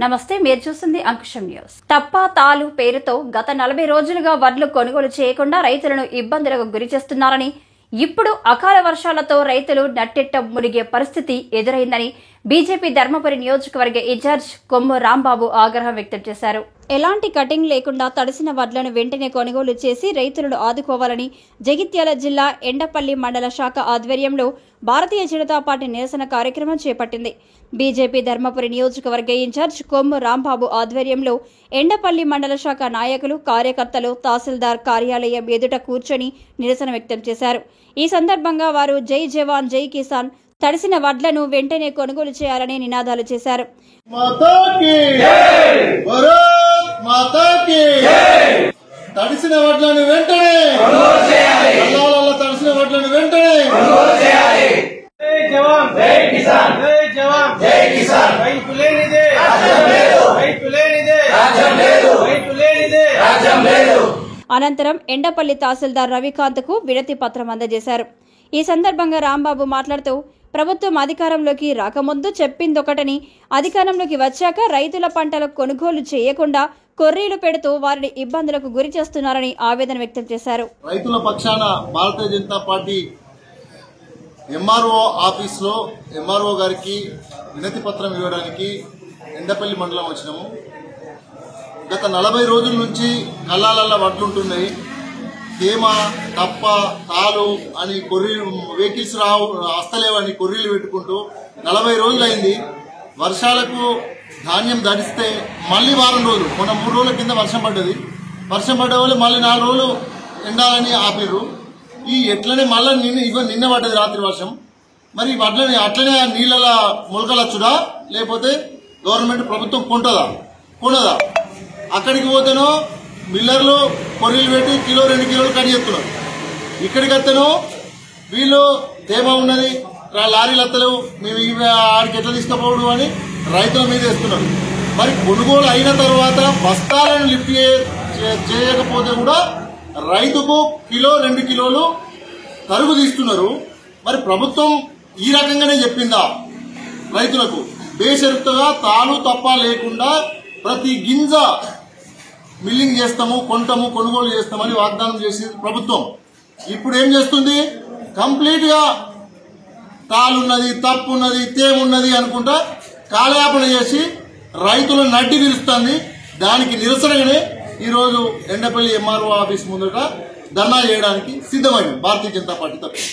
నమస్తే, మీరు చూస్తుంది అంకుశం న్యూస్. తప్ప తాలు పేరుతో గత 40 రోజులుగా వడ్లు కొనుగోలు చేయకుండా రైతులను ఇబ్బందులకు గురి చేస్తున్నారని, ఇప్పుడు అకాల వర్షాలతో రైతులు నట్టెట్ట మునిగే పరిస్థితి ఎదురైందని బీజేపీ ధర్మపురి నియోజకవర్గ ఇన్ఛార్జ్ కొమ్ము రాంబాబు ఆగ్రహం వ్యక్తం చేశారు. ఎలాంటి కటింగ్ లేకుండా తడిసిన వడ్లను వెంటనే కొనుగోలు చేసి రైతులను ఆదుకోవాలని జగిత్యాల జిల్లా ఎండపల్లి మండల శాఖ ఆధ్వర్యంలో భారతీయ జనతా పార్టీ నిరసన కార్యక్రమం చేపట్టింది. బీజేపీ ధర్మపురి నియోజకవర్గ ఇన్ఛార్జ్ కొమ్ము రాంబాబు ఆధ్వర్యంలో ఎండపల్లి మండల శాఖ నాయకులు, కార్యకర్తలు తహసీల్దార్ కార్యాలయం ఎదుట కూర్చొని నిరసన వ్యక్తం చేశారు. ఈ సందర్భంగా వారు జై జవాన్ జై కిసాన్, తడిసిన వడ్లను వెంటనే కొనుగోలు చేయాలని నినాదాలు చేశారు. తడిసిన వడ్లను వెంటనే తడిసిన వడ్లను వెంటనే జై జవాన్ జై కిసాన్, జై జవాన్ జై కిసాన్. రైతు లేనిదే రాజ్యం లేదు, రైతు లేనిదే రాజ్యం లేదు, రైతు లేనిదే రాజ్యం లేదు. అనంతరం ఎండపల్లి తహసీల్దార్ రవికాంత్ కు వినతి పత్రం అందజేశారు. ఈ సందర్భంగా రాంబాబు మాట్లాడుతూ, ప్రభుత్వం అధికారంలోకి రాకముందు చెప్పిందొకటని, అధికారంలోకి వచ్చాక రైతుల పంటల కొనుగోలు చేయకుండా కొర్రీలు పెడుతూ వారిని ఇబ్బందులకు గురి చేస్తున్నారని ఆవేదన వ్యక్తం చేశారు. రైతుల పక్షాన భారతీయ జనతా పార్టీ ఎంఆర్ఓ ఆఫీస్లో ఎంఆర్ఓ గారికి వినతి పత్రం ఇవ్వడానికి ఎండపల్లి మండలం వచ్చినాము. గత 40 రోజుల నుంచి కళ్ళాలల్లా వడ్లుంటున్నాయి. తేమ, తప్ప, తాలు అని కొర్రీలు, వెహికల్స్ వస్తలేవని కొర్రీలు పెట్టుకుంటూ 40 రోజులైంది. వర్షాలకు ధాన్యం ధరిస్తే మళ్ళీ వారం రోజులు, మొన్న 3 రోజుల కింద వర్షం పడ్డది. వర్షం పడ్డ వాళ్ళు మళ్ళీ 4 రోజులు ఎండాలని ఆపిర్రు. ఈ ఎట్లనే మళ్ళీ నిన్న పడ్డది రాత్రి వర్షం. మరి వడ్లని అట్లనే నీళ్ళ మొలకలచ్చుడా, లేకపోతే గవర్నమెంట్ ప్రభుత్వం కొనదా? అక్కడికి పోతేనో మిల్లర్లు కొర్రీలు పెట్టి కిలో 2 కిలోలు కట్ చేస్తున్నారు. ఇక్కడికి వస్తేనో వీళ్ళు తేమ ఉన్నది, లారీలు వస్తలేవు, మేము ఆడికి ఎట్లా తీసుకుపోవడం అని రైతుల మీద వేస్తున్నారు. మరి కొనుగోలు అయిన తర్వాత బస్తాలను లిఫ్ట్ చేయకపోతే కూడా రైతుకు కిలో 2 కిలోలు తరుగు తీస్తున్నారు. మరి ప్రభుత్వం ఈ రకంగానే చెప్పిందా రైతులకు? బేషరతుగా తాను తప్ప లేకుండా ప్రతి గింజ మిల్లింగ్ చేస్తాము, కొంటాము, కొనుగోలు చేస్తామని వాగ్దానం చేసింది ప్రభుత్వం. ఇప్పుడు ఏం చేస్తుంది? కంప్లీట్ గా తాలున్నది, తప్పున్నది, తేమున్నది అనుకుంటా కాలయాపన చేసి రైతులను నడ్డి విరుస్తుంది. దానికి నిరసనగానే ఈరోజు ఎండపల్లి ఎంఆర్ఓ ఆఫీస్ ముందట ధర్నా చేయడానికి సిద్ధమైంది భారతీయ జనతా పార్టీ తరఫున.